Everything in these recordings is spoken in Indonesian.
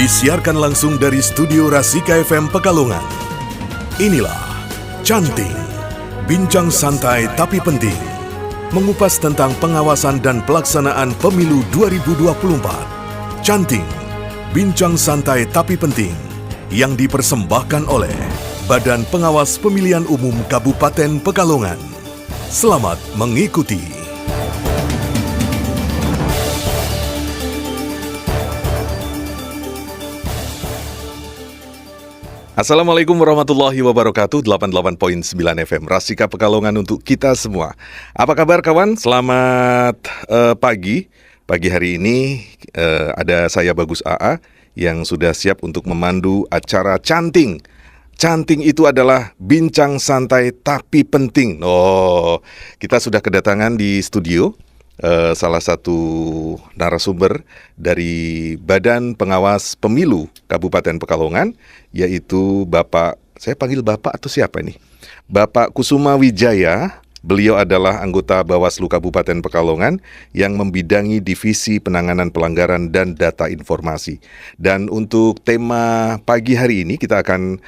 Disiarkan langsung dari studio Rasika FM Pekalongan. Inilah Canting, bincang santai tapi penting, mengupas tentang pengawasan dan pelaksanaan pemilu 2024. Canting, bincang santai tapi penting, yang dipersembahkan oleh Badan Pengawas Pemilihan Umum Kabupaten Pekalongan. Selamat mengikuti. Assalamualaikum warahmatullahi wabarakatuh. 88.9 FM Rasika Pekalongan untuk kita semua. Apa kabar kawan? Selamat pagi. Pagi hari ini ada saya Bagus AA yang sudah siap untuk memandu acara Canting. Canting itu adalah bincang santai tapi penting. Kita sudah kedatangan di studio salah satu narasumber dari Badan Pengawas Pemilu Kabupaten Pekalongan, yaitu Bapak, saya panggil Bapak atau siapa ini? Bapak Kusuma Wijaya. Beliau adalah anggota Bawaslu Kabupaten Pekalongan yang membidangi Divisi Penanganan Pelanggaran dan Data Informasi. Dan untuk tema pagi hari ini kita akan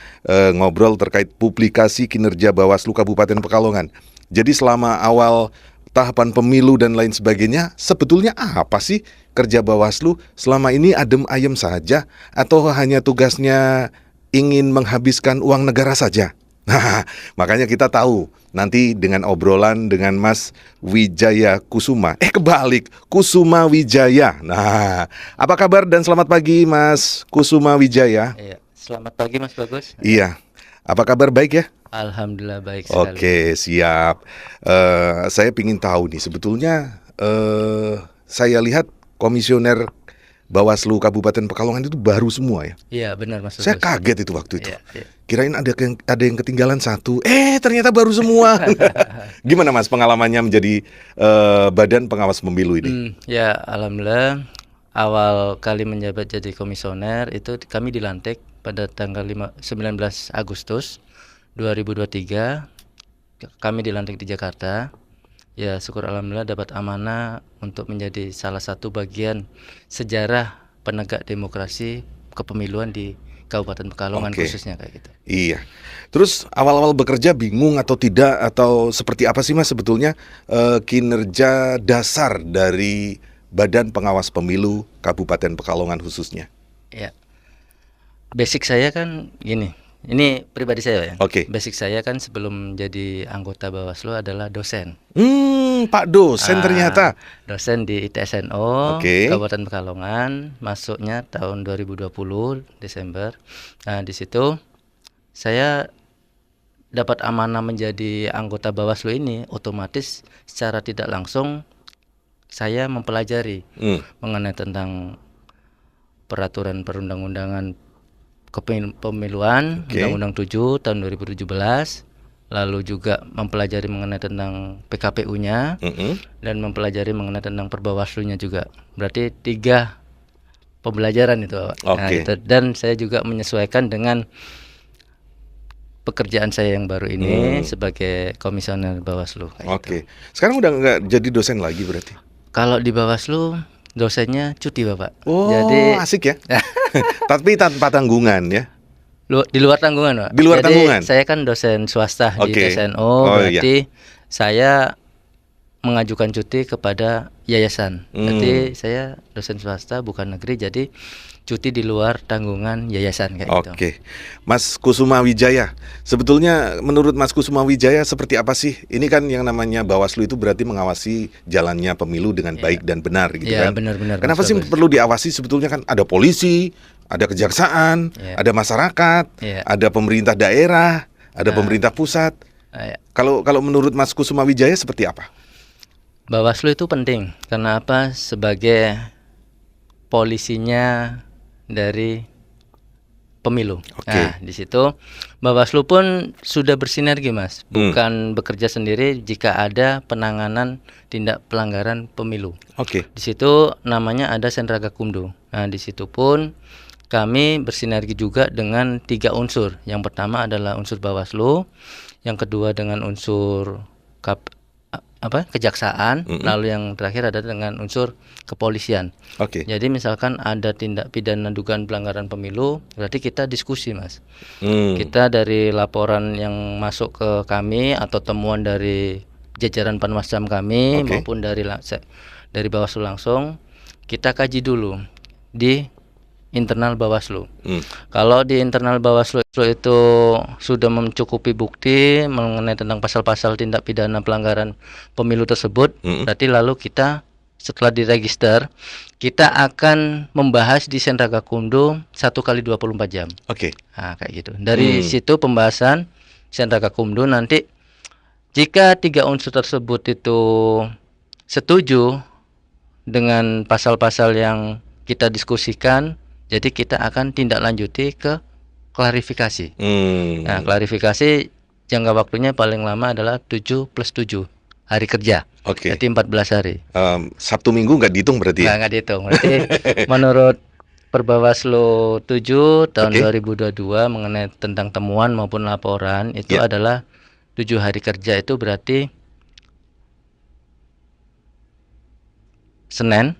ngobrol terkait publikasi kinerja Bawaslu Kabupaten Pekalongan. Jadi selama awal tahapan pemilu dan lain sebagainya, sebetulnya apa sih kerja Bawaslu? Selama ini adem ayem saja atau hanya tugasnya ingin menghabiskan uang negara saja? Nah, makanya kita tahu nanti dengan obrolan dengan Mas Wijaya Kusuma. Kebalik, Kusuma Wijaya. Nah, apa kabar dan selamat pagi Mas Kusuma Wijaya? Iya, selamat pagi Mas Bagus. Iya, apa kabar, baik ya? Alhamdulillah baik sekali. Oke, siap. Saya ingin tahu nih, sebetulnya saya lihat komisioner Bawaslu Kabupaten Pekalongan itu baru semua ya. Iya benar Mas Bagus. Saya kaget itu waktu itu. Iya. Kirain ada yang ketinggalan satu. Ternyata baru semua. Gimana Mas pengalamannya menjadi Badan Pengawas Pemilu ini? Ya alhamdulillah, awal kali menjabat jadi komisioner itu kami dilantik pada tanggal 19 Agustus 2023. Kami dilantik di Jakarta. Ya syukur alhamdulillah dapat amanah untuk menjadi salah satu bagian sejarah penegak demokrasi kepemiluan di Kabupaten Pekalongan. Khususnya kayak gitu. Iya. Terus awal-awal bekerja bingung atau tidak, atau seperti apa sih Mas sebetulnya kinerja dasar dari Badan Pengawas Pemilu Kabupaten Pekalongan khususnya? Ya. Basic saya kan gini. Ini pribadi saya ya. Basic saya kan sebelum jadi anggota Bawaslu adalah dosen. Pak dosen ternyata. Dosen di ITSNO Kabupaten Pekalongan, masuknya tahun 2020 Desember. Nah, di situ saya dapat amanah menjadi anggota Bawaslu ini, otomatis secara tidak langsung saya mempelajari mengenai tentang peraturan perundang-undangan kepemiluan, Undang-Undang 7 tahun 2017, lalu juga mempelajari mengenai tentang PKPU-nya, dan mempelajari mengenai tentang perbawaslunya juga. Berarti 3 pembelajaran itu, Pak. Nah, gitu. Dan saya juga menyesuaikan dengan pekerjaan saya yang baru ini sebagai komisioner Bawaslu. Gitu. Sekarang udah nggak jadi dosen lagi berarti? Kalau di Bawaslu dosennya cuti Bapak. Jadi asik ya. Tapi tanpa tanggungan ya. Di luar tanggungan, Pak. Di luar tanggungan. Saya kan dosen swasta di TSNO, berarti saya mengajukan cuti kepada yayasan. Berarti saya dosen swasta bukan negeri, jadi cuti di luar tanggungan yayasan kayak gitu. Mas Kusuma Wijaya, sebetulnya menurut Mas Kusuma Wijaya seperti apa sih? Ini kan yang namanya Bawaslu itu berarti mengawasi jalannya pemilu dengan baik dan benar gitu kan. Benar-benar. Kenapa sih perlu diawasi? Sebetulnya kan ada polisi, ada kejaksaan, ada masyarakat, ada pemerintah daerah, ada pemerintah pusat. Kalau menurut Mas Kusuma Wijaya seperti apa? Bawaslu itu penting karena apa? Sebagai polisinya dari pemilu. Nah, di situ Bawaslu pun sudah bersinergi, Mas. Bukan bekerja sendiri jika ada penanganan tindak pelanggaran pemilu. Di situ namanya ada Sentra Gakumdu. Nah, di situ pun kami bersinergi juga dengan 3 unsur. Yang pertama adalah unsur Bawaslu, yang kedua dengan unsur kejaksaan, lalu yang terakhir ada dengan unsur kepolisian. Oke. Jadi misalkan ada tindak pidana dugaan pelanggaran pemilu, berarti kita diskusi, Mas. Kita dari laporan yang masuk ke kami atau temuan dari jajaran Panwascam kami maupun dari Bawaslu langsung, kita kaji dulu di internal Bawaslu. Kalau di internal Bawaslu itu sudah mencukupi bukti mengenai tentang pasal-pasal tindak pidana pelanggaran pemilu tersebut, berarti lalu kita setelah diregister, kita akan membahas di Senragakumdu 1x24 jam. Oke. Nah, kayak gitu. Dari situ pembahasan Senragakumdu nanti jika 3 unsur tersebut itu setuju dengan pasal-pasal yang kita diskusikan, jadi kita akan tindak lanjuti ke klarifikasi. Nah, klarifikasi jangka waktunya paling lama adalah 7+7 hari kerja. Jadi 14 hari. Sabtu Minggu nggak dihitung berarti ya? Nggak dihitung. Berarti menurut Perbawaslu 7 tahun 2022 mengenai tentang temuan maupun laporan itu adalah 7 hari kerja, itu berarti Senin,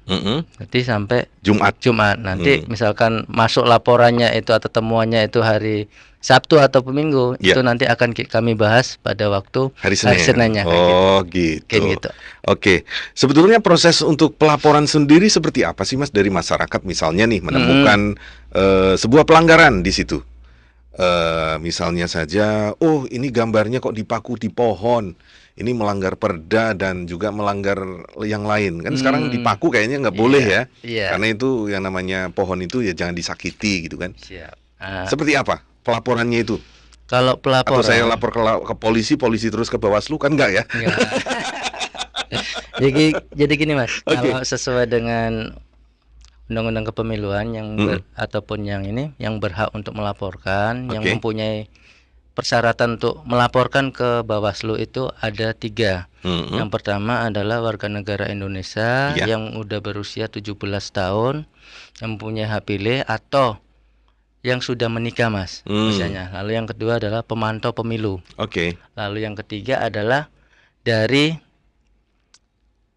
nanti sampai Jumat. Nanti misalkan masuk laporannya itu atau temuannya itu hari Sabtu atau Minggu, itu nanti akan kami bahas pada waktu hari Seninnya. Oh gitu. Oke. Sebetulnya proses untuk pelaporan sendiri seperti apa sih, Mas, dari masyarakat misalnya nih menemukan sebuah pelanggaran di situ? Misalnya saja, oh ini gambarnya kok dipaku di pohon, ini melanggar perda dan juga melanggar yang lain. Kan sekarang dipaku kayaknya nggak boleh ya, karena itu yang namanya pohon itu ya jangan disakiti gitu kan. Seperti apa pelaporannya itu? Kalau pelaporan, atau saya lapor ke polisi, polisi terus ke Bawaslu, kan enggak ya? Jadi gini, Mas, kalau sesuai dengan Undang-Undang Kepemiluan ataupun yang berhak untuk melaporkan, yang mempunyai persyaratan untuk melaporkan ke Bawaslu itu ada 3. Yang pertama adalah warga negara Indonesia yang udah berusia 17 tahun, yang mempunyai hak pilih atau yang sudah menikah, Mas, misalnya. Lalu yang kedua adalah pemantau pemilu. Lalu yang ketiga adalah dari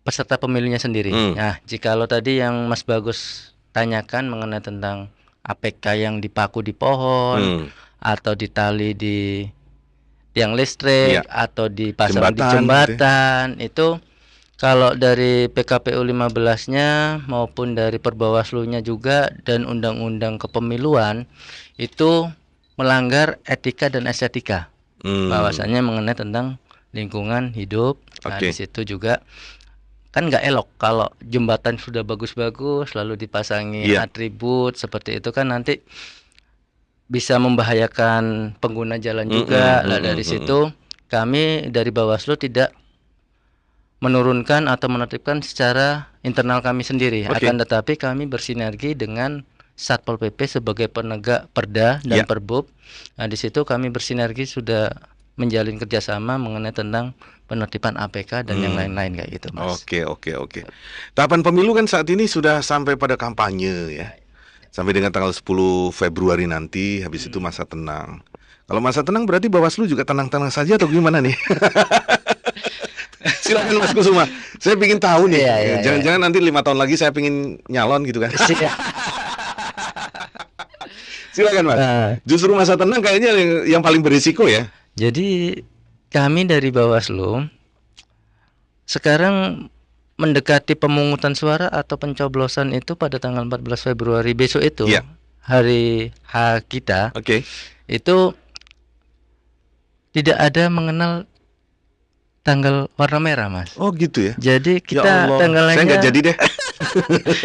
peserta pemilunya sendiri. Nah, jikalau tadi yang Mas Bagus tanyakan mengenai tentang APK yang dipaku di pohon atau ditali di tiang listrik atau dipasang di jembatan, itu kalau dari PKPU 15-nya maupun dari Perbawaslu-nya juga dan Undang-Undang Kepemiluan itu melanggar etika dan estetika. Bahwasanya mengenai tentang lingkungan hidup. Nah, di situ juga kan nggak elok kalau jembatan sudah bagus-bagus lalu dipasangi atribut seperti itu, kan nanti bisa membahayakan pengguna jalan juga. Nah, dari situ kami dari Bawaslu tidak menurunkan atau menertibkan secara internal kami sendiri, akan tetapi kami bersinergi dengan Satpol PP sebagai penegak perda dan Perbub. Nah, di situ kami bersinergi sudah menjalin kerjasama mengenai tentang penertiban APK dan yang lain-lain kayak gitu, Mas. Oke. Tahapan pemilu kan saat ini sudah sampai pada kampanye ya. Sampai dengan tanggal 10 Februari nanti, habis itu masa tenang. Kalau masa tenang berarti Bawaslu juga tenang-tenang saja atau gimana nih? Silakan Mas Kusuma, saya ingin tahu nih. Jangan-jangan nanti 5 tahun lagi saya ingin nyalon gitu kan? Silakan, Mas. Justru masa tenang kayaknya yang paling berisiko ya. Jadi kami dari Bawaslu sekarang mendekati pemungutan suara atau pencoblosan itu pada tanggal 14 Februari besok itu, hari H kita. Itu tidak ada mengenal tanggal warna merah, Mas. Oh gitu ya. Jadi kita tanggalannya, saya nggak jadi deh.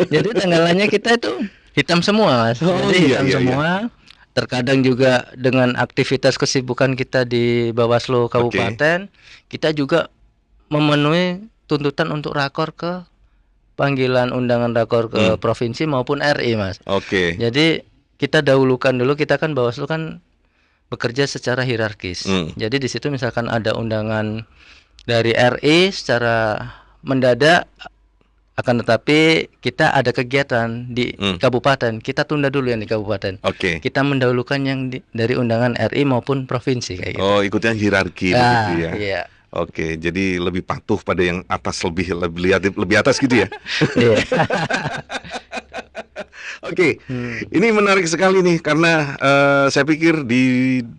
Jadi tanggalannya kita itu hitam semua, Mas. Jadi hitam semua. Terkadang juga dengan aktivitas kesibukan kita di Bawaslu Kabupaten, kita juga memenuhi tuntutan untuk rakor ke panggilan undangan rakor ke provinsi maupun RI, Mas. Jadi kita dahulukan dulu, kita kan Bawaslu kan bekerja secara hierarkis. Jadi di situ misalkan ada undangan dari RI secara mendadak, akan tetapi kita ada kegiatan di kabupaten, kita tunda dulu yang di kabupaten. Kita mendahulukan yang dari undangan RI maupun provinsi kayak gitu. Oh, ikutnya hierarki begitu ya. Oke, jadi lebih patuh pada yang atas, lebih atas gitu ya. Iya. Oke, ini menarik sekali nih karena saya pikir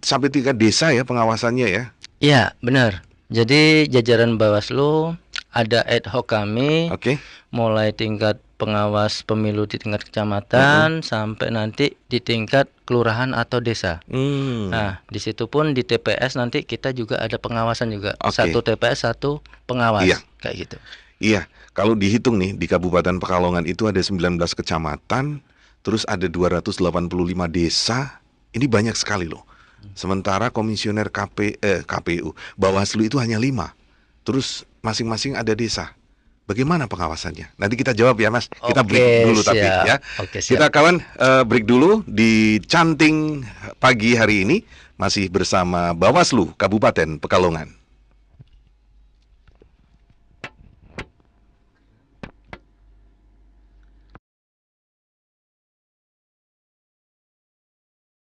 sampai tingkat desa ya pengawasannya ya. Iya, benar. Jadi jajaran Bawaslu ada ad hoc kami, Oke. mulai tingkat pengawas pemilu di tingkat kecamatan sampai nanti di tingkat kelurahan atau desa. Nah, di situ pun di TPS nanti kita juga ada pengawasan juga. Oke. Satu TPS, satu pengawas. Iya. Kayak gitu. Iya, kalau dihitung nih di Kabupaten Pekalongan itu ada 19 kecamatan, terus ada 285 desa. Ini banyak sekali loh. Sementara komisioner KPU, Bawaslu itu hanya 5. Terus masing-masing ada desa. Bagaimana pengawasannya? Nanti kita jawab ya Mas. Kita Oke, break dulu tapi siap. ya. Oke, siap. Kita kawan break dulu di Canting pagi hari ini masih bersama Bawaslu Kabupaten Pekalongan.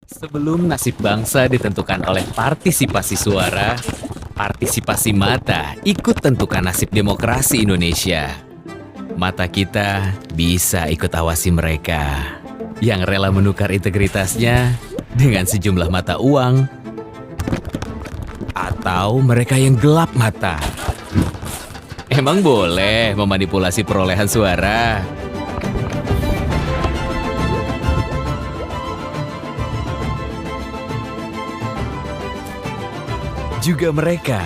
Sebelum nasib bangsa ditentukan oleh partisipasi suara, partisipasi mata ikut tentukan nasib demokrasi Indonesia. Mata kita bisa ikut awasi mereka yang rela menukar integritasnya dengan sejumlah mata uang, atau mereka yang gelap mata. Emang boleh memanipulasi perolehan suara? Juga mereka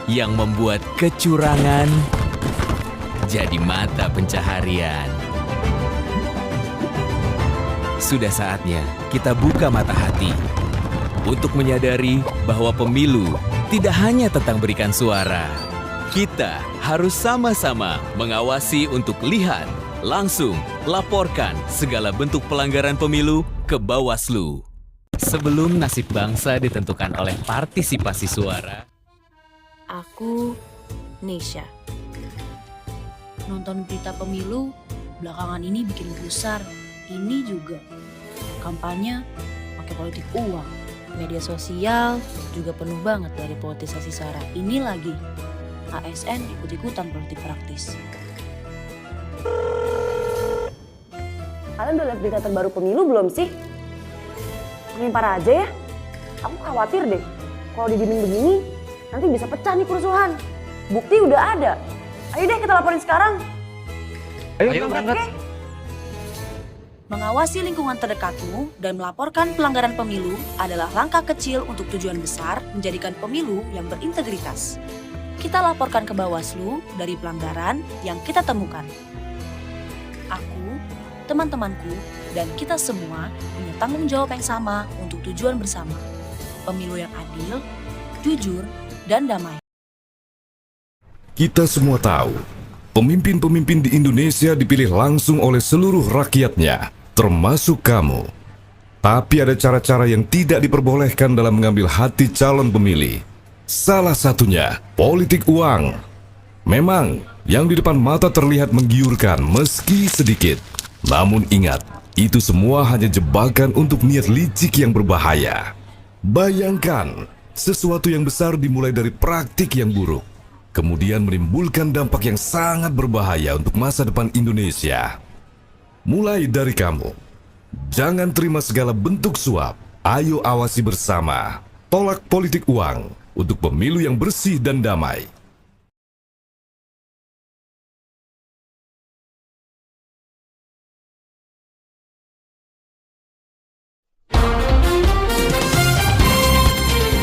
yang membuat kecurangan jadi mata pencaharian. Sudah saatnya kita buka mata hati untuk menyadari bahwa pemilu tidak hanya tentang berikan suara. Kita harus sama-sama mengawasi untuk lihat, langsung laporkan segala bentuk pelanggaran pemilu ke Bawaslu. Sebelum nasib bangsa ditentukan oleh partisipasi suara. Aku, Nesha. Nonton berita pemilu belakangan ini bikin gusar. Ini juga kampanye pakai politik uang. Media sosial juga penuh banget dari politisasi sara. Ini lagi ASN ikut-ikutan politik praktis. Kalian udah lihat berita terbaru pemilu belum sih? Ngempar aja ya. Aku khawatir deh, kalau didiemin begini, nanti bisa pecah nih kerusuhan. Bukti udah ada. Ayo deh kita laporin sekarang. Ayo berangkat. Mengawasi lingkungan terdekatmu dan melaporkan pelanggaran pemilu adalah langkah kecil untuk tujuan besar menjadikan pemilu yang berintegritas. Kita laporkan ke Bawaslu dari pelanggaran yang kita temukan. Aku, teman-temanku, dan kita semua punya tanggung jawab yang sama untuk tujuan bersama. Pemilu yang adil, jujur, dan damai. Kita semua tahu, pemimpin-pemimpin di Indonesia dipilih langsung oleh seluruh rakyatnya, termasuk kamu. Tapi ada cara-cara yang tidak diperbolehkan dalam mengambil hati calon pemilih. Salah satunya, politik uang. Memang, yang di depan mata terlihat menggiurkan meski sedikit. Namun ingat, itu semua hanya jebakan untuk niat licik yang berbahaya. Bayangkan, sesuatu yang besar dimulai dari praktik yang buruk, kemudian menimbulkan dampak yang sangat berbahaya untuk masa depan Indonesia. Mulai dari kamu, jangan terima segala bentuk suap. Ayo awasi bersama. Tolak politik uang untuk pemilu yang bersih dan damai.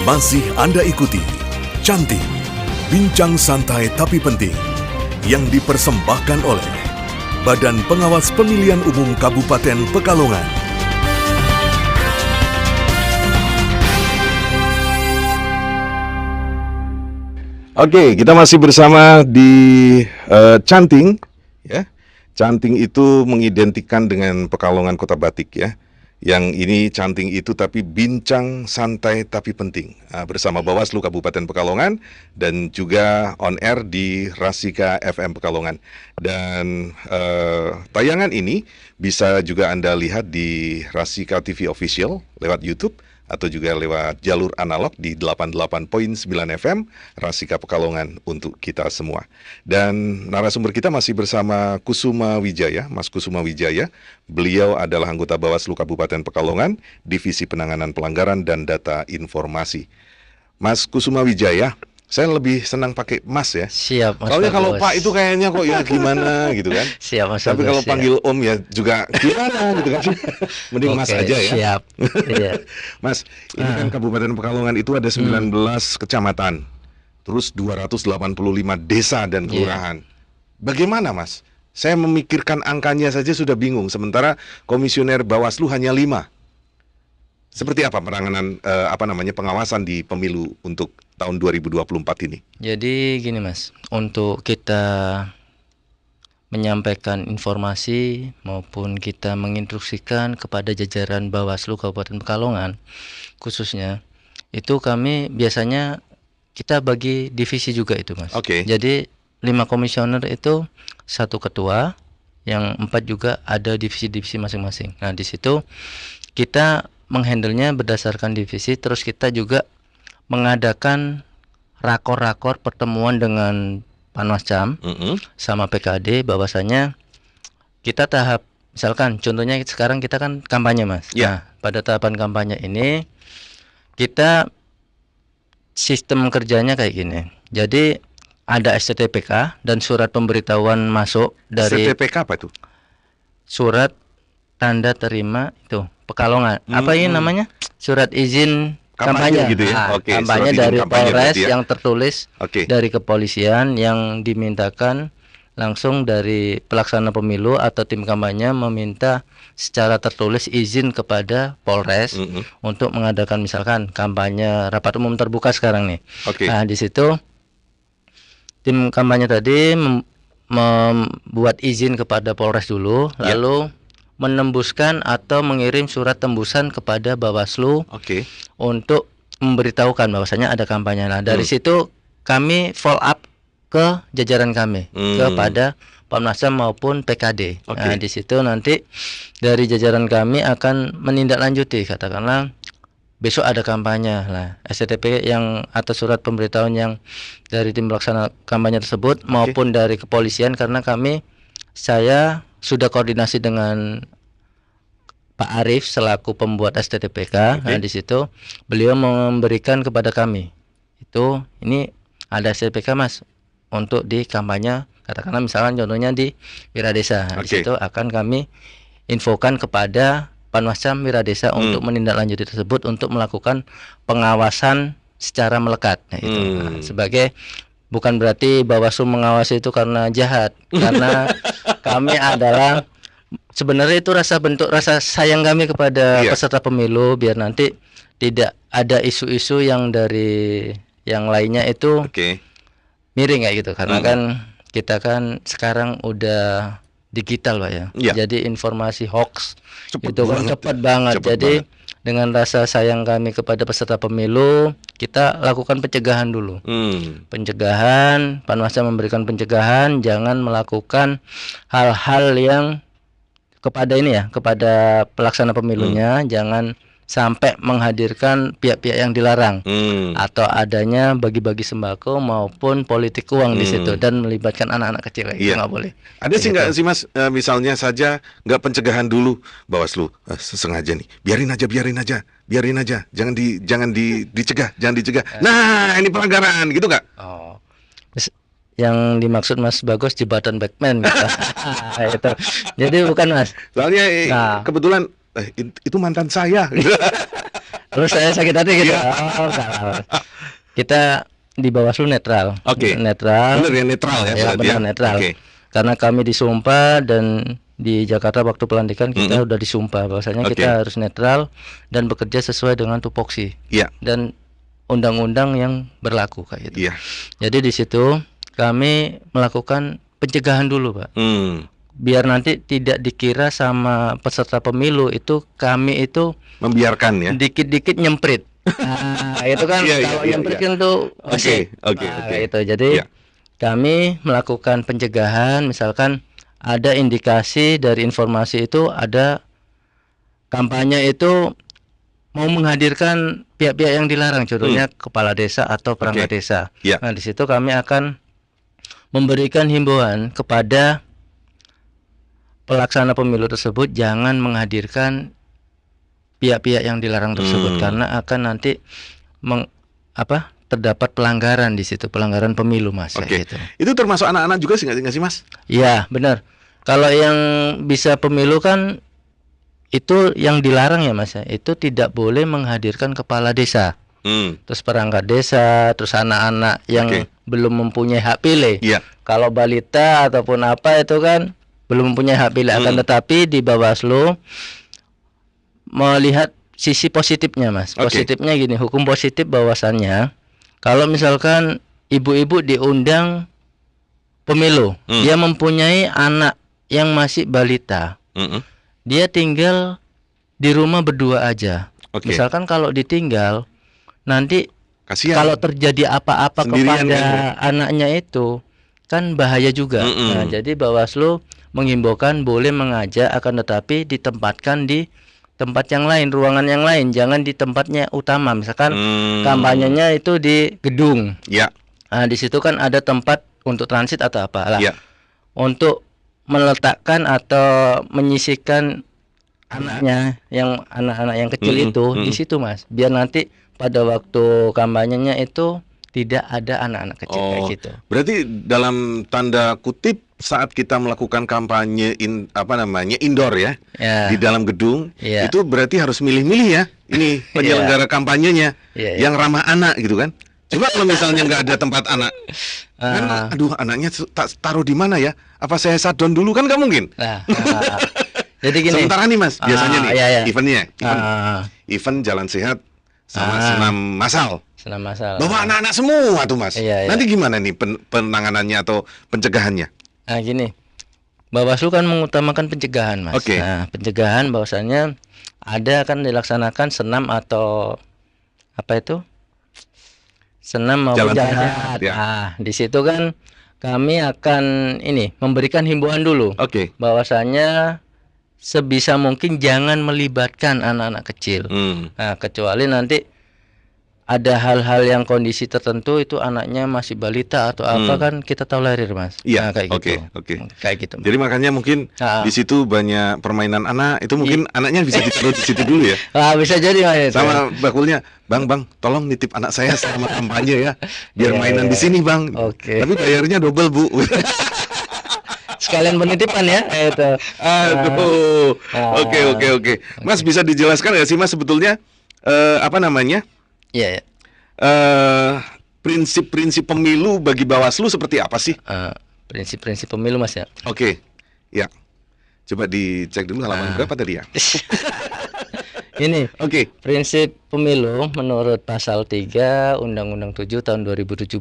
Masih Anda ikuti Cantik, bincang santai tapi penting yang dipersembahkan oleh Badan Pengawas Pemilihan Umum Kabupaten Pekalongan. Oke, kita masih bersama di Canting, ya. Canting itu mengidentikan dengan Pekalongan Kota Batik, ya. Yang ini Canting itu tapi bincang santai tapi penting, bersama Bawaslu Kabupaten Pekalongan dan juga on air di Rasika FM Pekalongan. Dan tayangan ini bisa juga Anda lihat di Rasika TV Official lewat YouTube atau juga lewat jalur analog di 88.9 FM Rasika Pekalongan untuk kita semua. Dan narasumber kita masih bersama Kusuma Wijaya, Mas Kusuma Wijaya. Beliau adalah anggota Bawaslu Kabupaten Pekalongan, Divisi Penanganan Pelanggaran dan Data Informasi. Mas Kusuma Wijaya, saya lebih senang pakai Mas ya. Siap, Mas. Soalnya kalau Bagus. Pak itu kayaknya kok ya gimana gitu kan. Siap, Mas. Tapi Bagus, kalau siap. panggil Om ya juga gimana gitu kan. Mending Mas Oke, aja ya. Siap. Iya. Mas, ini kan Kabupaten Pekalongan itu ada 19 kecamatan. Terus 285 desa dan kelurahan. Bagaimana, Mas? Saya memikirkan angkanya saja sudah bingung, sementara komisioner Bawaslu hanya 5. Seperti apa penanganan pengawasan di pemilu untuk tahun 2024 ini? Jadi gini Mas, untuk kita menyampaikan informasi maupun kita menginstruksikan kepada jajaran Bawaslu Kabupaten Pekalongan khususnya, itu kami biasanya kita bagi divisi juga itu Mas. Oke. Jadi 5 komisioner itu 1 ketua, yang 4 juga ada divisi-divisi masing-masing. Nah di situ kita menghandlenya berdasarkan divisi, terus kita juga mengadakan rakor-rakor pertemuan dengan Panwascam sama PKD, bahwasanya kita tahap, misalkan contohnya sekarang kita kan kampanye Mas. Ya. Nah pada tahapan kampanye ini kita sistem kerjanya kayak gini. Jadi ada STTPK dan surat pemberitahuan masuk dari STTPK apa itu? surat tanda terima itu Pekalongan. Apa ini namanya? Surat izin Kampanye kampanye. gitu ya? Nah, Oke, kampanye surat izin dari kampanye Polres berarti ya? yang tertulis Oke. dari kepolisian yang dimintakan langsung dari pelaksana pemilu atau tim kampanye meminta secara tertulis izin kepada Polres untuk mengadakan misalkan kampanye rapat umum terbuka sekarang nih. Oke. Nah, di situ tim kampanye tadi membuat izin kepada Polres dulu, Ya. lalu menembuskan atau mengirim surat tembusan kepada Bawaslu Oke. untuk memberitahukan bahwasanya ada kampanye. Nah, dari situ kami follow up ke jajaran kami, kepada Panwascam maupun PKD. Oke. Nah, di situ nanti dari jajaran kami akan menindaklanjuti, katakanlah besok ada kampanye. Nah, STTP yang atau surat pemberitahuan yang dari tim pelaksana kampanye tersebut maupun dari kepolisian, karena saya sudah koordinasi dengan Pak Arief selaku pembuat STTPK. Nah, di situ beliau memberikan kepada kami itu, ini ada STTPK Mas untuk di kampanye, katakanlah misalkan contohnya di Wiradesa. Nah, di situ akan kami infokan kepada Panwascam Wiradesa untuk menindaklanjuti tersebut untuk melakukan pengawasan secara melekat. Nah, itu sebagai bukan berarti Bawaslu mengawasi itu karena jahat, karena kami adalah sebenarnya itu bentuk rasa sayang kami kepada peserta pemilu, biar nanti tidak ada isu-isu yang dari yang lainnya itu miring kayak gitu, karena kan kita kan sekarang udah digital Pak ya. Jadi informasi hoax itu kan cepat banget. Jadi dengan rasa sayang kami kepada peserta pemilu, kita lakukan pencegahan dulu. Pencegahan, Panwascam memberikan pencegahan, jangan melakukan hal-hal yang kepada pelaksana pemilunya, jangan sampai menghadirkan pihak-pihak yang dilarang atau adanya bagi-bagi sembako maupun politik uang di situ dan melibatkan anak-anak kecil, itu nggak boleh. Ada sih nggak sih Mas, misalnya saja nggak pencegahan dulu, Bawaslu sengaja nih, biarin aja, jangan dicegah. Nah, ini pelanggaran gitu nggak? Yang dimaksud Mas Bagus jembatan Batman gitu. Itu. Jadi bukan Mas. Soalnya kebetulan itu mantan saya. Terus saya sakit hati gitu. Kita di Bawaslu netral. Netral. Benar ya, netral ya. Benar netral. Karena kami disumpah, dan di Jakarta waktu pelantikan kita udah disumpah bahwasanya kita harus netral dan bekerja sesuai dengan tupoksi. Dan undang-undang yang berlaku kayak gitu. Jadi di situ kami melakukan pencegahan dulu Pak. Biar nanti tidak dikira sama peserta pemilu itu kami itu membiarkan ya, dikit-dikit nyemprit. Nah, itu kan kalau nyemprit kan tuh itu. Jadi kami melakukan pencegahan, misalkan ada indikasi dari informasi itu ada kampanye itu mau menghadirkan pihak-pihak yang dilarang, contohnya kepala desa atau perangkat desa. Ya. Nah, di situ kami akan memberikan himbauan kepada pelaksana pemilu tersebut jangan menghadirkan pihak-pihak yang dilarang tersebut karena akan nanti terdapat pelanggaran di situ, pelanggaran pemilu, Mas. Oke. Gitu. Itu termasuk anak-anak juga sih nggak sih, Mas? Iya, benar. Kalau yang bisa pemilu kan itu yang dilarang ya, Mas. Itu tidak boleh menghadirkan kepala desa, terus perangkat desa, terus anak-anak yang belum mempunyai hak pilih. Iya. Kalau balita ataupun apa itu kan belum mempunyai hak pilih. Akan tetapi di Bawaslu melihat sisi positifnya, Mas. Positifnya gini, hukum positif bahwasannya kalau misalkan ibu-ibu diundang pemilu, dia mempunyai anak yang masih balita, dia tinggal di rumah berdua aja. Misalkan kalau ditinggal, nanti kasihan. Kalau terjadi apa-apa kepada anaknya itu kan bahaya juga. Nah, jadi Bawaslu menghimbaukan boleh mengajak, akan tetapi ditempatkan di tempat yang lain, ruangan yang lain, jangan di tempatnya utama. Misalkan kampanyenya itu di gedung. Ya. Nah, di situ kan ada tempat untuk transit atau apa lah. Ya. Untuk meletakkan atau menyisihkan anaknya, yang anak-anak yang kecil itu di situ, Mas. Biar nanti pada waktu kampanyenya itu tidak ada anak-anak kecil kayak gitu. Berarti dalam tanda kutip saat kita melakukan kampanye indoor ya, di dalam gedung, itu berarti harus milih-milih ya. Ini penyelenggara kampanyenya yang ramah anak gitu kan. Coba kalau misalnya nggak ada tempat anak, kan, aduh anaknya taruh di mana ya? Apa saya shutdown dulu kan nggak mungkin. Jadi gini. Sementara nih, Mas, biasanya nih eventnya, event jalan sehat sama senam massal. Senam massal. Bawa anak-anak semua tuh, Mas. Nanti gimana nih penanganannya atau pencegahannya? Nah gini, Bawaslu kan mengutamakan pencegahan, Mas. Nah, pencegahan bahwasannya ada akan dilaksanakan senam atau apa itu? Senam maupun jalan sehat. Nah, di situ kan kami akan memberikan himbauan dulu. Bahwasannya sebisa mungkin jangan melibatkan anak-anak kecil. Nah, kecuali nanti ada hal-hal yang kondisi tertentu itu anaknya masih balita atau apa kan kita tolerir, Mas. Iya. Nah, kayak gitu. Kayak gitu. Mas. Jadi makanya mungkin di situ banyak permainan anak, itu mungkin anaknya bisa ditaruh di situ dulu ya. Bisa jadi, Mas. Sama bakulnya, Bang, tolong nitip anak saya selama kampanye ya, biar mainan di sini, Bang. Tapi bayarnya double, Bu. Sekalian penitipan ya itu. Aduh. Oke. Mas bisa dijelaskan nggak sih, Mas, sebetulnya Iya. Prinsip-prinsip pemilu bagi Bawaslu seperti apa sih? Prinsip-prinsip pemilu, Mas ya. Ya. Coba dicek dulu halaman berapa tadi ya? Ini. Prinsip pemilu menurut pasal 3 Undang-Undang 7 tahun 2017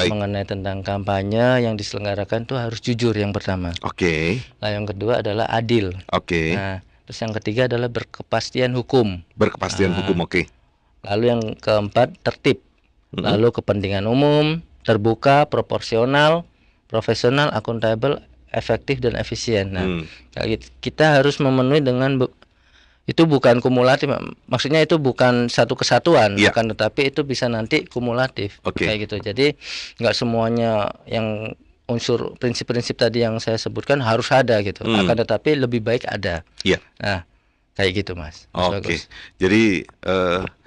mengenai tentang kampanye yang diselenggarakan itu harus jujur yang pertama. Nah, yang kedua adalah adil. Nah, terus yang ketiga adalah berkepastian hukum. Lalu yang keempat tertib. Lalu kepentingan umum, terbuka, proporsional, profesional, akuntabel, efektif dan efisien. Nah, kita harus memenuhi dengan itu bukan kumulatif, maksudnya itu bukan satu kesatuan, akan tetapi itu bisa nanti kumulatif kayak gitu. Jadi nggak semuanya yang unsur prinsip-prinsip tadi yang saya sebutkan harus ada gitu, akan tetapi lebih baik ada. Nah, kayak gitu, Mas. Jadi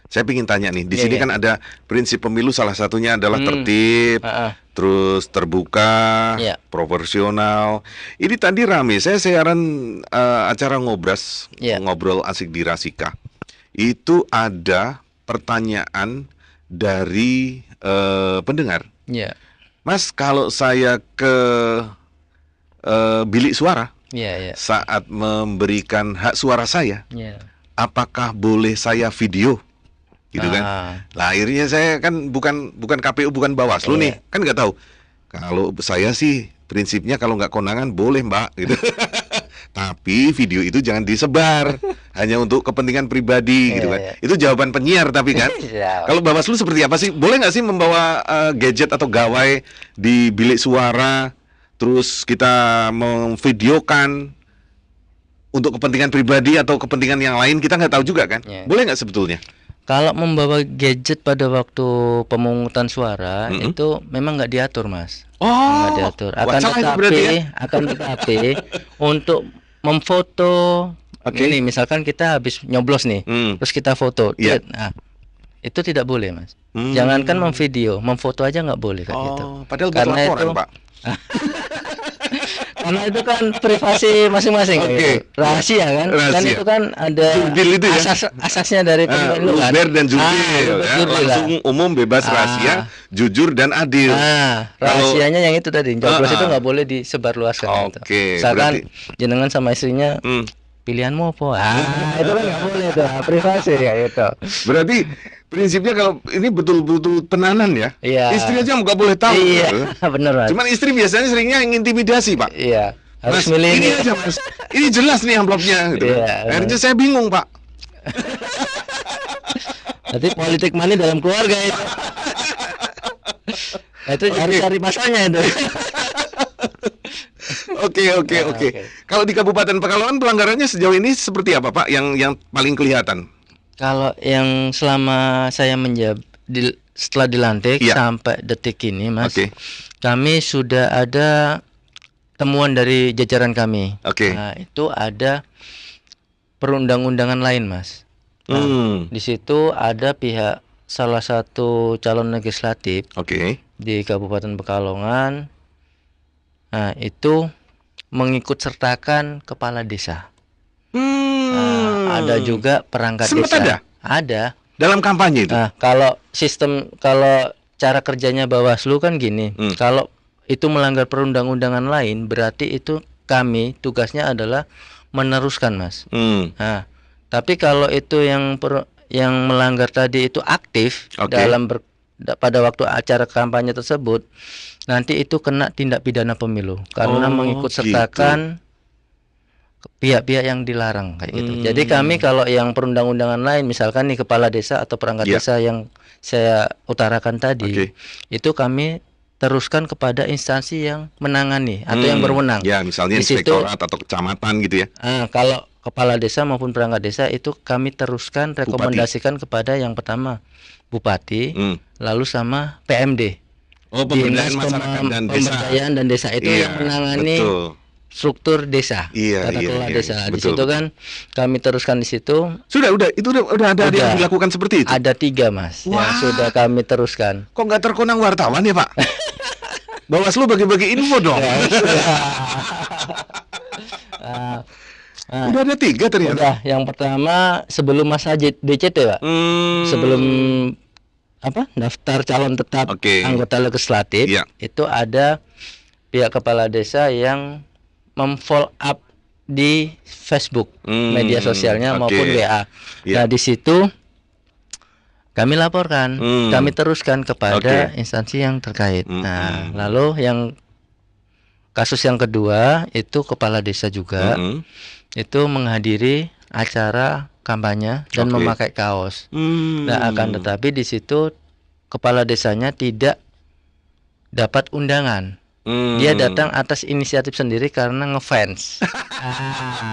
saya ingin tanya nih, di sini kan ada prinsip pemilu, salah satunya adalah tertib, terus terbuka, proporsional. Ini tadi rame, saya siaran acara ngobrol asik di Rasika. Itu ada pertanyaan dari pendengar. Mas, kalau saya ke bilik suara saat memberikan hak suara saya, apakah boleh saya video? Gitu kan? Lah akhirnya saya kan bukan KPU, bukan Bawaslu nih, kan nggak tahu. Kalau saya sih prinsipnya kalau nggak kondangan boleh, Mbak, gitu. Tapi video itu jangan disebar, hanya untuk kepentingan pribadi, gitu kan. Itu jawaban penyiar tapi kan. Kalau Bawaslu seperti apa sih? Boleh nggak sih membawa gadget atau gawai di bilik suara, terus kita memvideokan untuk kepentingan pribadi atau kepentingan yang lain kita nggak tahu juga kan? Ya. Boleh nggak sebetulnya? Kalau membawa gadget pada waktu pemungutan suara itu memang nggak diatur, Mas. Oh, Nggak diatur. wah, salah itu berarti ya? Akan tetapi untuk memfoto ini misalkan kita habis nyoblos nih, terus kita foto, Iya. nah itu tidak boleh, Mas. Jangankan memvideo, memfoto aja nggak boleh kayak gitu. Padahal buat Karena laporan, itu- Pak. Karena itu kan privasi masing-masing, kayak Oke. gitu. Rahasia kan, kan Rahasia. itu kan ada Jurdil itu ya? asasnya dari pemilu kan. Luber dan jurdil, bebas ya. jurdil lah. Langsung umum, bebas, rahasia, jujur dan adil. Rahasianya yang itu tadi, nyoblos itu Ah. nggak boleh disebarluaskan. Oke, gitu. Misalkan berarti- jenengan sama istrinya pilihanmu apa? Itu kan nggak boleh tuh, privasi ya itu. Berarti prinsipnya kalau ini betul-betul penanan ya. Iya. Istri aja nggak boleh tahu. Iya, bener, Mas. Cuman istri biasanya seringnya intimidasi, Pak. Iya, harus Mas, milih ini aja, Mas. Ini jelas nih amplopnya gitu. Iya, Akhirnya saya bingung, Pak. Berarti politik money dalam keluarga itu. Nah, itu harus cari masanya itu. Oke. Kalau di Kabupaten Pekalongan pelanggarannya sejauh ini seperti apa, Pak? Yang paling kelihatan? Kalau yang selama saya setelah dilantik Iya. sampai detik ini, Mas, Oke. kami sudah ada temuan dari jajaran kami. Oke. Nah, itu ada perundang-undangan lain, Mas. Di situ ada pihak salah satu calon legislatif Oke. di Kabupaten Pekalongan. Nah, itu mengikut sertakan kepala desa. Nah, ada juga perangkat Sempat desa. Ada. Dalam kampanye itu. Nah, kalau cara kerjanya Bawaslu kan gini. Kalau itu melanggar perundang-undangan lain, berarti itu kami tugasnya adalah meneruskan, Mas. Nah, tapi kalau itu yang melanggar tadi itu aktif Oke. pada waktu acara kampanye tersebut, nanti itu kena tindak pidana pemilu karena mengikut sertakan pihak-pihak yang dilarang kayak gitu. Jadi kami kalau yang perundang-undangan lain, misalkan nih kepala desa atau perangkat Iya. desa yang saya utarakan tadi, itu kami teruskan kepada instansi yang menangani atau yang berwenang. Ya, misalnya Di situ- inspektorat atau kecamatan gitu ya. Kalau kepala desa maupun perangkat desa itu kami teruskan rekomendasikan kepada yang pertama Bupati, lalu sama PMD. Oh, pemberdayaan Dinas masyarakat dan desa. Pemberdayaan dan desa itu Iya, yang menangani betul. struktur desa, Iya, tata iya, kelola iya, desa. Di betul, situ kan kami teruskan di situ. Itu udah ada yang dilakukan seperti itu. Ada 3, Mas, yang Wah. sudah kami teruskan. Kok nggak terkonang wartawan ya, Pak? Bawaslu bagi-bagi info dong. Udah ada 3 ternyata. Udah, yang pertama sebelum masa DCT, Pak. Sebelum daftar calon tetap Oke. anggota legislatif, Iya. itu ada pihak kepala desa yang memfollow up di Facebook, media sosialnya oke. maupun WA. Iya. Nah, di situ kami laporkan, kami teruskan kepada instansi yang terkait. Nah, lalu yang kasus yang kedua itu kepala desa juga itu menghadiri acara kampanye dan Oke. memakai kaos. Nah, akan tetapi di situ kepala desanya tidak dapat undangan. Dia datang atas inisiatif sendiri karena ngefans.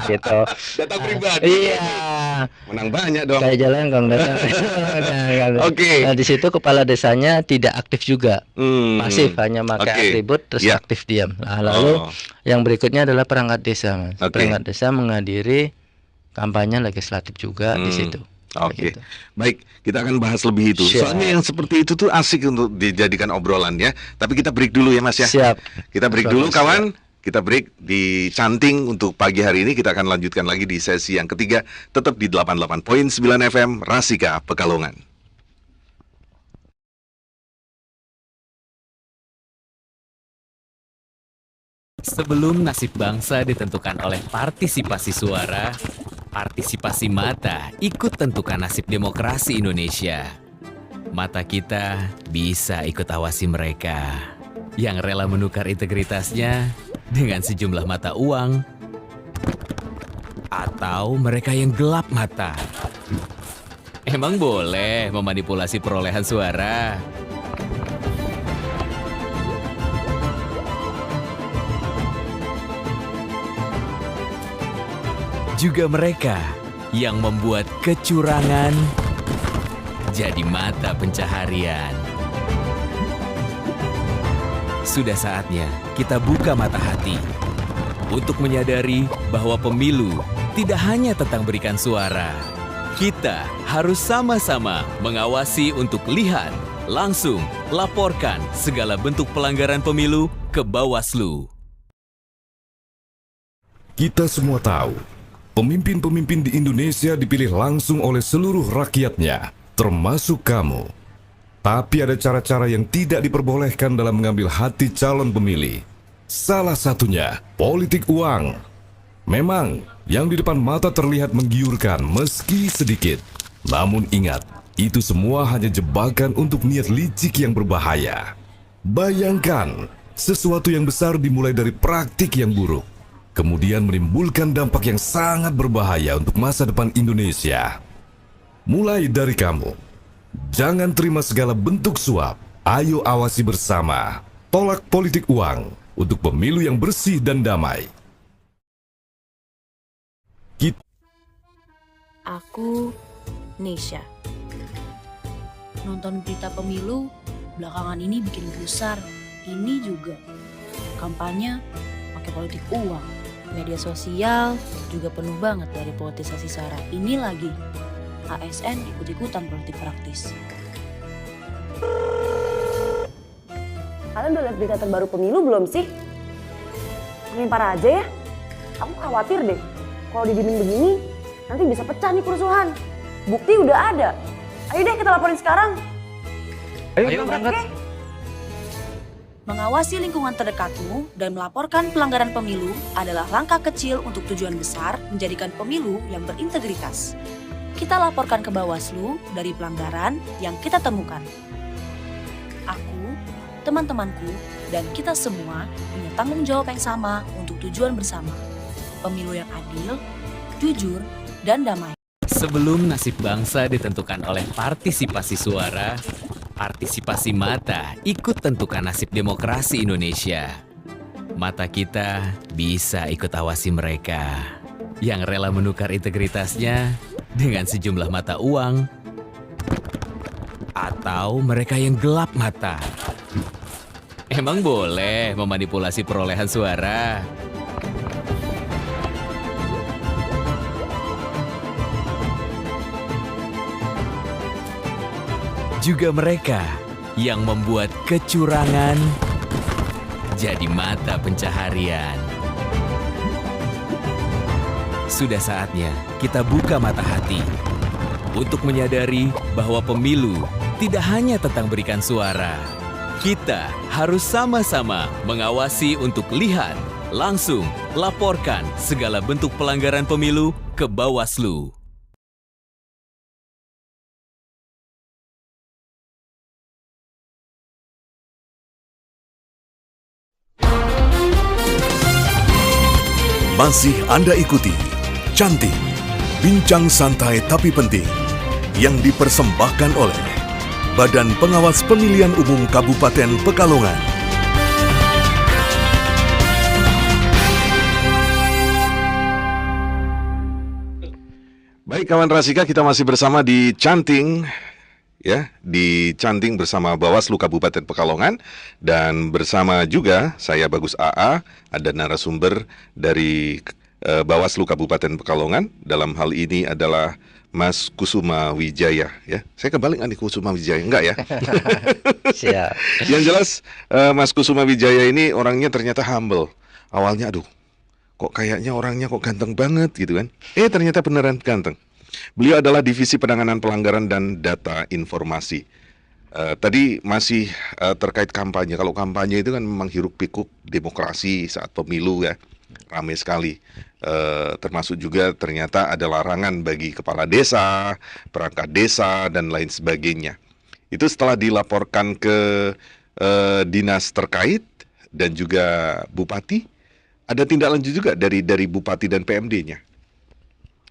Gitu. Data pribadi. Iya. Menang banyak dong. Kayak jalan Kang datang. Oke. Nah, di situ kepala desanya tidak aktif juga. Pasif, hanya pakai Oke. atribut terus Iya. aktif diam. Nah, lalu yang berikutnya adalah perangkat desa, Mas. Oke. Perangkat desa menghadiri kampanye legislatif juga di situ. Oke, Gitu. baik, kita akan bahas lebih itu. Siap. Soalnya yang seperti itu tuh asik untuk dijadikan obrolan ya. Tapi kita break dulu ya, Mas ya. Siap. Kita break dulu, kawan. Kita break di Canting untuk pagi hari ini. Kita akan lanjutkan lagi di sesi yang ketiga. Tetap di 88.9 FM Rasika Pekalongan. Sebelum nasib bangsa ditentukan oleh partisipasi suara, partisipasi mata ikut tentukan nasib demokrasi Indonesia. Mata kita bisa ikut awasi mereka yang rela menukar integritasnya dengan sejumlah mata uang, atau mereka yang gelap mata. Emang boleh memanipulasi perolehan suara? Juga mereka yang membuat kecurangan jadi mata pencaharian. Sudah saatnya kita buka mata hati untuk menyadari bahwa pemilu tidak hanya tentang berikan suara. Kita harus sama-sama mengawasi untuk lihat, langsung laporkan segala bentuk pelanggaran pemilu ke Bawaslu. Kita semua tahu, pemimpin-pemimpin di Indonesia dipilih langsung oleh seluruh rakyatnya, termasuk kamu. Tapi ada cara-cara yang tidak diperbolehkan dalam mengambil hati calon pemilih. Salah satunya, politik uang. Memang, yang di depan mata terlihat menggiurkan meski sedikit. Namun ingat, itu semua hanya jebakan untuk niat licik yang berbahaya. Bayangkan, sesuatu yang besar dimulai dari praktik yang buruk, kemudian menimbulkan dampak yang sangat berbahaya untuk masa depan Indonesia. Mulai dari kamu, jangan terima segala bentuk suap. Ayo awasi bersama. Tolak politik uang untuk pemilu yang bersih dan damai. Aku, Nesya. Nonton berita pemilu belakangan ini bikin gusar. Ini juga kampanye pakai politik uang. Media sosial juga penuh banget dari politisasi sara. Ini lagi ASN ikut-ikutan politik praktis. Kalian udah lihat berita terbaru pemilu belum sih? Makin parah aja ya. Aku khawatir deh, kalau didiemin begini, nanti bisa pecah nih kerusuhan. Bukti udah ada. Ayo deh kita laporin sekarang. Ayo berangkat. Oke? Mengawasi lingkungan terdekatmu dan melaporkan pelanggaran pemilu adalah langkah kecil untuk tujuan besar menjadikan pemilu yang berintegritas. Kita laporkan ke Bawaslu dari pelanggaran yang kita temukan. Aku, teman-temanku, dan kita semua punya tanggung jawab yang sama untuk tujuan bersama. Pemilu yang adil, jujur, dan damai. Sebelum nasib bangsa ditentukan oleh partisipasi suara, partisipasi mata ikut tentukan nasib demokrasi Indonesia. Mata kita bisa ikut awasi mereka yang rela menukar integritasnya dengan sejumlah mata uang, atau mereka yang gelap mata. Emang boleh memanipulasi perolehan suara? Juga mereka yang membuat kecurangan jadi mata pencaharian. Sudah saatnya kita buka mata hati untuk menyadari bahwa pemilu tidak hanya tentang berikan suara. Kita harus sama-sama mengawasi untuk lihat, langsung laporkan segala bentuk pelanggaran pemilu ke Bawaslu. Masih Anda ikuti Cantik, bincang santai tapi penting yang dipersembahkan oleh Badan Pengawas Pemilihan Umum Kabupaten Pekalongan. Baik kawan Rasika, kita masih bersama di Canting, ya, di Canting bersama Bawaslu Kabupaten Pekalongan, dan bersama juga saya Bagus AA, ada narasumber dari Bawaslu Kabupaten Pekalongan. Dalam hal ini adalah Mas Kusuma Wijaya, ya. Saya kebalik nih Kusuma Wijaya, enggak ya? Siap. Yang jelas Mas Kusuma Wijaya ini orangnya ternyata humble. Awalnya aduh, kok kayaknya orangnya kok ganteng banget gitu kan. Ternyata beneran ganteng. Beliau adalah Divisi Penanganan Pelanggaran dan Data Informasi. Tadi masih terkait kampanye. Kalau kampanye itu kan memang hiruk pikuk demokrasi saat pemilu ya, ramai sekali. Termasuk juga ternyata ada larangan bagi kepala desa, perangkat desa, dan lain sebagainya. Itu setelah dilaporkan ke dinas terkait dan juga bupati, ada tindak lanjut juga dari bupati dan PMD-nya.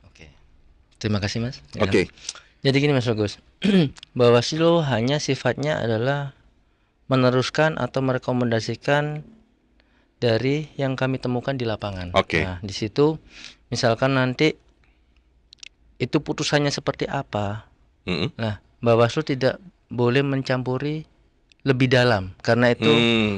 Oke. Terima kasih Mas. Ya. Oke. Jadi gini Mas Bagus, Bawaslu hanya sifatnya adalah meneruskan atau merekomendasikan dari yang kami temukan di lapangan. Oke. Nah, di situ misalkan nanti itu putusannya seperti apa. Mm-mm. Nah, Bawaslu tidak boleh mencampuri lebih dalam karena itu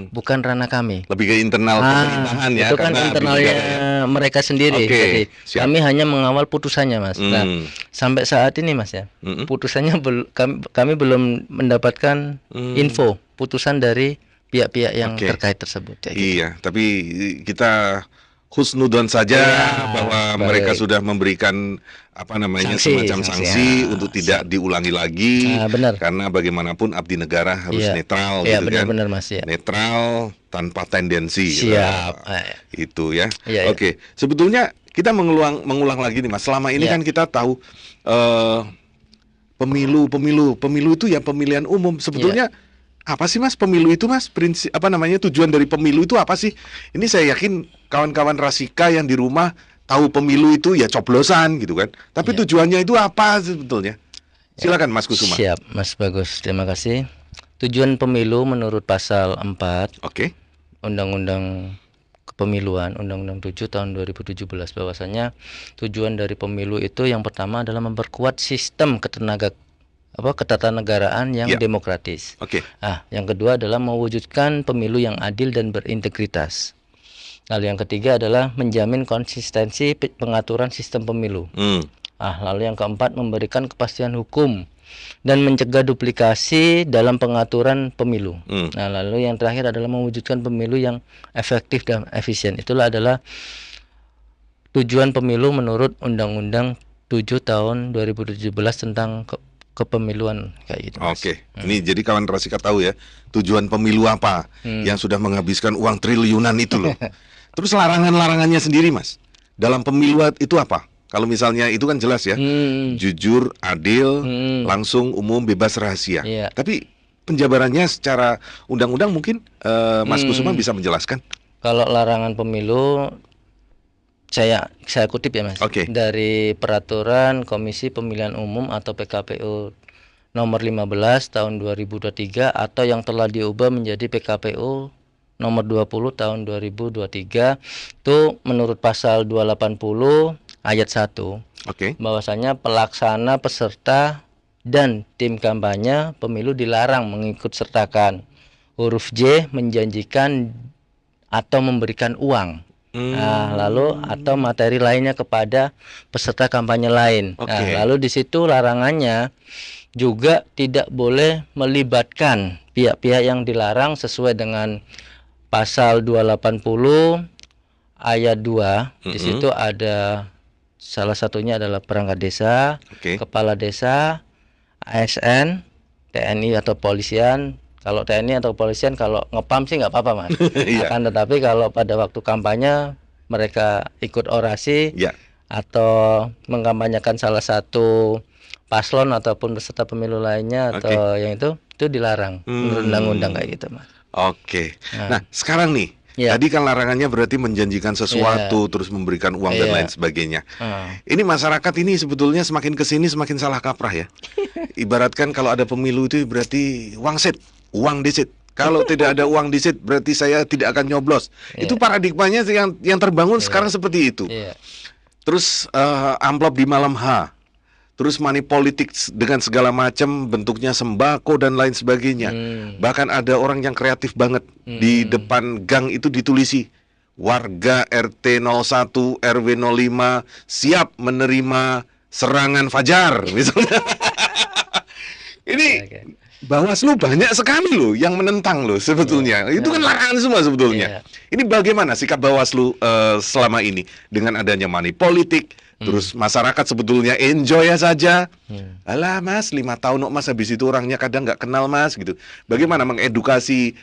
bukan ranah kami. Lebih ke internal pemerintahan ya. Itu kan karena internalnya abdi negara ya. mereka sendiri. Oke, Jadi siap. kami hanya mengawal putusannya, Mas. Nah, sampai saat ini, Mas ya, Mm-mm. putusannya kami belum mendapatkan info putusan dari pihak-pihak yang Oke. terkait tersebut. Ya, gitu. Iya, tapi kita husnudon saja bahwa baik. mereka sudah memberikan semacam sanksi untuk tidak diulangi lagi. Benar. Karena bagaimanapun abdi negara harus Iya. netral Iya, gitu kan. benar-benar, Mas ya. Netral tanpa tendensi. Siap. Itu ya. Iya, iya. Oke, sebetulnya kita mengulang lagi nih Mas. Selama ini Iya. kan kita tahu pemilu itu ya pemilihan umum. Sebetulnya apa sih Mas pemilu itu Mas? Prinsip tujuan dari pemilu itu apa sih? Ini saya yakin kawan-kawan Rasika yang di rumah tahu pemilu itu ya coblosan gitu kan. Tapi tujuannya itu apa sebetulnya? Silakan Mas Kusuma. Siap, Mas Bagus. Terima kasih. Tujuan pemilu menurut pasal 4 Oke. Undang-Undang Kepemiluan, Undang-Undang 7 tahun 2017 bahwasanya tujuan dari pemilu itu yang pertama adalah memperkuat sistem ketatanegaraan yang Ya. demokratis. Oke. Yang kedua adalah mewujudkan pemilu yang adil dan berintegritas. Lalu yang ketiga adalah menjamin konsistensi pengaturan sistem pemilu. Lalu yang keempat memberikan kepastian hukum dan mencegah duplikasi dalam pengaturan pemilu. Nah, lalu yang terakhir adalah mewujudkan pemilu yang efektif dan efisien. Itulah adalah tujuan pemilu menurut Undang-Undang 7 tahun 2017 tentang kepemiluan kayak gitu. Mas. Oke. Ini jadi kawan Rasika tahu ya tujuan pemilu apa yang sudah menghabiskan uang triliunan itu loh. Terus larangan-larangannya sendiri Mas. Dalam pemilu itu apa? Kalau misalnya itu kan jelas ya, jujur, adil, langsung, umum, bebas, rahasia. Iya. Tapi penjabarannya secara undang-undang mungkin Mas Kusuma bisa menjelaskan. Kalau larangan pemilu saya kutip ya Mas. Oke. Dari peraturan Komisi Pemilihan Umum atau PKPU nomor 15 tahun 2023 atau yang telah diubah menjadi PKPU nomor 20 tahun 2023 itu menurut pasal 280 ayat 1 Oke. bahwasanya pelaksana peserta dan tim kampanye pemilu dilarang mengikut sertakan huruf J menjanjikan atau memberikan uang. Lalu atau materi lainnya kepada peserta kampanye lain. Oke. Lalu di situ larangannya juga tidak boleh melibatkan pihak-pihak yang dilarang sesuai dengan pasal 280 ayat 2. Di situ ada salah satunya adalah perangkat desa, Oke. kepala desa, ASN, TNI atau polisian. Kalau TNI atau polisian kalau ngepam sih nggak apa-apa Mas. Iya. Akan tetapi kalau pada waktu kampanye mereka ikut orasi Ya. atau mengkampanyekan salah satu paslon ataupun peserta pemilu lainnya atau yang itu dilarang menurut undang-undang kayak gitu Mas. Oke. Nah, sekarang nih, Ya. tadi kan larangannya berarti menjanjikan sesuatu, terus memberikan uang dan lain sebagainya. Ini masyarakat ini sebetulnya semakin kesini semakin salah kaprah ya. Ibaratkan kalau ada pemilu itu berarti uang disit. Kalau tidak ada uang disit berarti saya tidak akan nyoblos. Itu paradigmanya yang terbangun sekarang seperti itu. Iya. Terus amplop di malam H. Terus money politik dengan segala macam bentuknya sembako dan lain sebagainya. Bahkan ada orang yang kreatif banget di depan gang itu ditulisi warga RT 01 RW 05 siap menerima serangan fajar misalnya. Ini Bawaslu banyak sekali loh yang menentang loh sebetulnya. Itu kan larangan semua sebetulnya. Ini bagaimana sikap Bawaslu selama ini dengan adanya money politik? Terus masyarakat sebetulnya enjoy saja. Alah Mas, 5 tahun Mas habis itu orangnya kadang nggak kenal Mas gitu. Bagaimana mengedukasi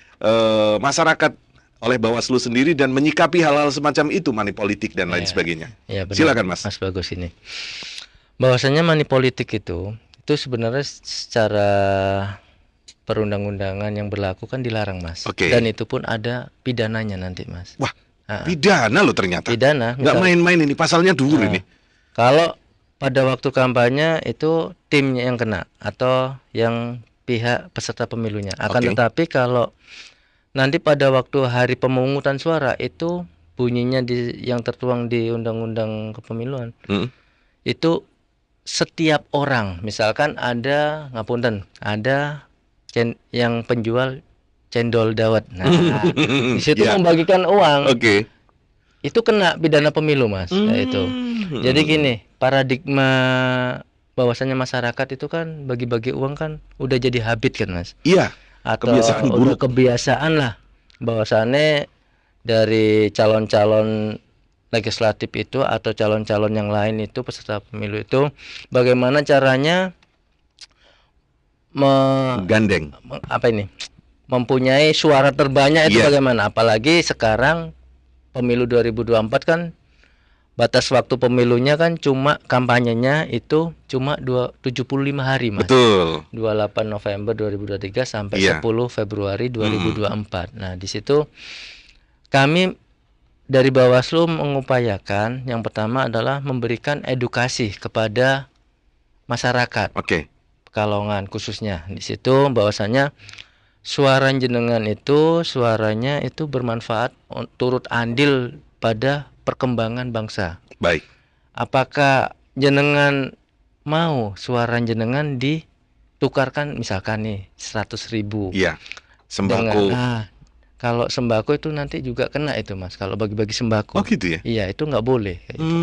masyarakat oleh Bawaslu sendiri dan menyikapi hal-hal semacam itu, money politik dan lain sebagainya. Ya, benar, silakan Mas. Mas Bagus ini. Bahwasanya money politik itu sebenarnya secara perundang-undangan yang berlaku kan dilarang Mas. Dan itu pun ada pidananya nanti Mas. Wah, pidana loh ternyata. Pidana. Nggak main-main ini, pasalnya dur ini. Kalau pada waktu kampanye itu timnya yang kena atau yang pihak peserta pemilunya. Akan tetapi kalau nanti pada waktu hari pemungutan suara itu bunyinya yang tertuang di Undang-Undang Kepemiluan itu setiap orang, misalkan ada ngapunten, ada yang penjual cendol dawet. Nah, di situ membagikan uang. Oke. Itu kena pidana pemilu, Mas. Ya itu. Jadi gini, paradigma bahwasannya masyarakat itu kan bagi-bagi uang kan udah jadi habit kan, Mas. Iya. Atau Kebiasaan udah buruk. kebiasaan lah. Bahwasannya dari calon-calon legislatif itu atau calon-calon yang lain itu peserta pemilu itu bagaimana caranya Gandeng. mempunyai suara terbanyak itu Iya. bagaimana, apalagi sekarang pemilu 2024 kan batas waktu pemilunya kan cuma kampanyenya itu cuma 75 hari, Mas. Betul. 28 November 2023 sampai Iya. 10 Februari 2024. Nah, di situ kami dari Bawaslu mengupayakan yang pertama adalah memberikan edukasi kepada masyarakat Oke. Pekalongan khususnya. Di situ bahwasanya suara jenengan itu suaranya itu bermanfaat turut andil pada perkembangan bangsa. Baik. Apakah jenengan mau suara jenengan ditukarkan misalkan nih 100.000 Iya. Sembako. kalau sembako itu nanti juga kena itu, Mas. Kalau bagi-bagi sembako. Oh gitu ya. Iya, itu nggak boleh. Kayak gitu.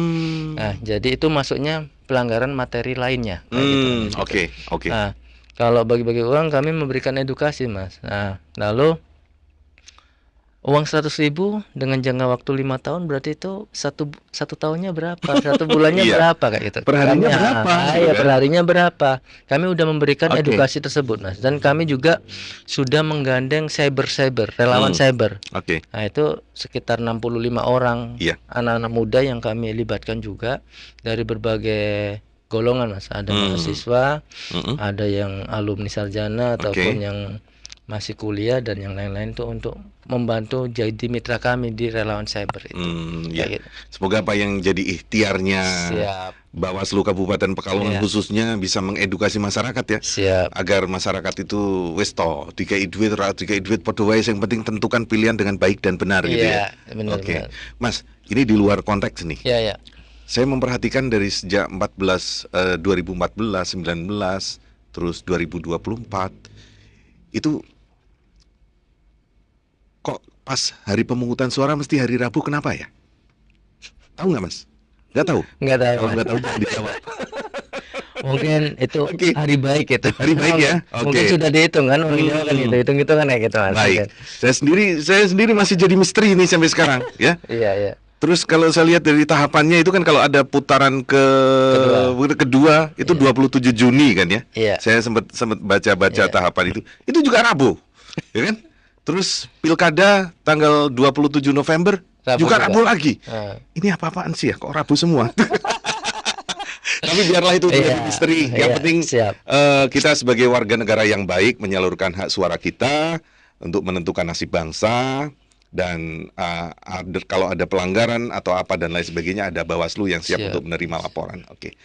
Nah, jadi itu masuknya pelanggaran materi lainnya. Kayak gitu, Mas. Oke. Oke. Nah, kalau bagi-bagi uang kami memberikan edukasi, Mas. Nah, lalu uang 100.000 dengan jangka waktu 5 tahun berarti itu satu tahunnya berapa? Satu bulannya Iya. berapa kayak gitu? Per harinya berapa? Iya, Gitu per harinya berapa? Kami udah memberikan Oke. edukasi tersebut, Mas. Dan kami juga sudah menggandeng cyber relawan cyber. Oke. Nah, itu sekitar 65 orang Iya. anak-anak muda yang kami libatkan juga dari berbagai golongan, Mas. Ada mahasiswa, ada yang alumni sarjana ataupun yang masih kuliah dan yang lain-lain itu untuk membantu jadi mitra kami di relawan cyber itu. Ya. Kayak gitu. Semoga apa yang jadi ikhtiarnya Siap. Bawaslu Kabupaten Pekalongan Iya. khususnya bisa mengedukasi masyarakat ya. Siap. Agar masyarakat itu wis to dikai duit padha wae sing penting tentukan pilihan dengan baik dan benar gitu ya. Iya, benar. Oke. Mas, ini di luar konteks nih. Ya, ya. Saya memperhatikan dari sejak 2014, 19, terus 2024 itu kok pas hari pemungutan suara mesti hari Rabu, kenapa ya? Tahu nggak, Mas? Nggak tahu. Nggak tahu. Kalau nggak tahu jangan dijawab. Mungkin itu Oke. hari baik itu. Hari baik ya? Mungkin Oke. sudah dihitung kan, orang Jawa kan gitu, hitung-hitungan kayak gitu, Mas. Baik. Saya sendiri masih jadi misteri nih sampai sekarang ya. Iya, iya. Terus kalau saya lihat dari tahapannya itu kan kalau ada putaran kedua itu 27 Juni kan ya. Iya. Saya sempat baca-baca tahapan itu. Itu juga Rabu. Ya kan? Terus pilkada tanggal 27 November Rabu juga juga. Rabu lagi. Nah. Ini apa-apaan sih ya? Kok Rabu semua? Tapi biarlah itu Iya, menjadi misteri. Yang iya, penting siap. kita sebagai warga negara yang baik menyalurkan hak suara kita untuk menentukan nasib bangsa. Dan kalau ada pelanggaran atau apa dan lain sebagainya, ada Bawaslu yang siap Siap. untuk menerima laporan. Oke.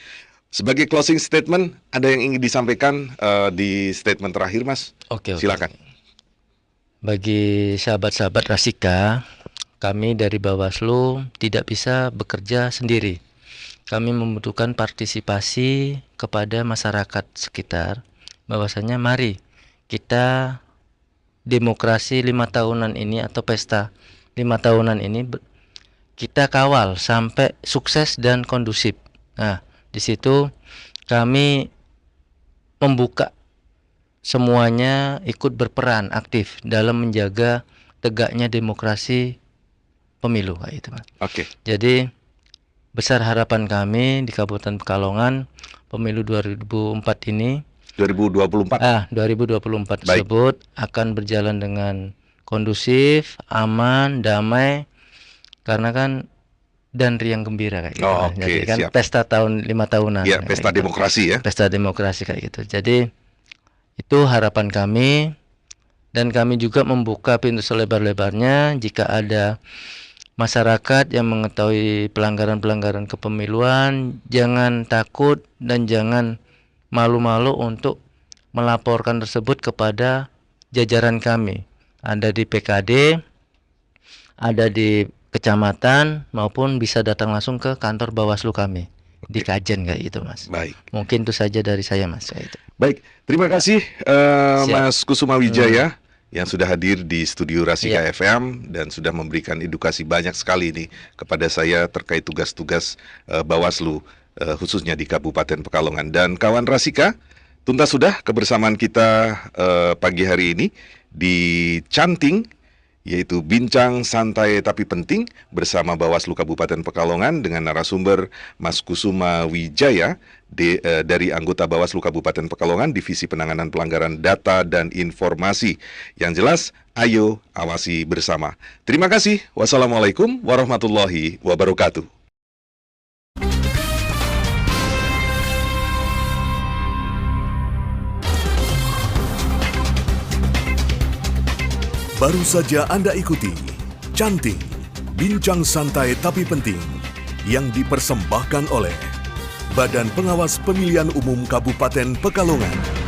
Sebagai closing statement, ada yang ingin disampaikan di statement terakhir, Mas? Oke. Silakan. Bagi sahabat-sahabat Rasika, kami dari Bawaslu tidak bisa bekerja sendiri. Kami membutuhkan partisipasi kepada masyarakat sekitar. Bahwasanya mari kita demokrasi 5 tahunan ini atau pesta 5 tahunan ini kita kawal sampai sukses dan kondusif. Nah, di situ kami membuka semuanya ikut berperan aktif dalam menjaga tegaknya demokrasi pemilu kayak itu, Mas. Oke. Jadi besar harapan kami di Kabupaten Pekalongan pemilu 2004 ini 2024. 2024 Baik. tersebut akan berjalan dengan kondusif, aman, damai karena kan dan riang gembira kayak gitu. Oh, Mas. oke, Jadi kan siap. pesta tahun 5 tahunan. Ya, kayak pesta gitu. demokrasi ya. Pesta demokrasi kayak gitu. Jadi itu harapan kami dan kami juga membuka pintu selebar-lebarnya jika ada masyarakat yang mengetahui pelanggaran-pelanggaran kepemiluan, jangan takut dan jangan malu-malu untuk melaporkan tersebut kepada jajaran kami. Ada di PKD, ada di kecamatan maupun bisa datang langsung ke kantor Bawaslu kami di Kajen kayak gitu, Mas. Baik. Mungkin itu saja dari saya, Mas. Kayak itu. Baik, terima kasih Siap. Mas Kusuma Wijaya yang sudah hadir di studio Rasika FM dan sudah memberikan edukasi banyak sekali ini kepada saya terkait tugas-tugas Bawaslu khususnya di Kabupaten Pekalongan. Dan kawan Rasika, tuntas sudah kebersamaan kita pagi hari ini di Canting, yaitu Bincang Santai Tapi Penting bersama Bawaslu Kabupaten Pekalongan dengan narasumber Mas Kusuma Wijaya dari anggota Bawaslu Kabupaten Pekalongan Divisi Penanganan Pelanggaran Data dan Informasi. Yang jelas, ayo awasi bersama. Terima kasih. Wassalamualaikum warahmatullahi wabarakatuh. Baru saja Anda ikuti Canting, Bincang Santai Tapi Penting yang dipersembahkan oleh Badan Pengawas Pemilihan Umum Kabupaten Pekalongan.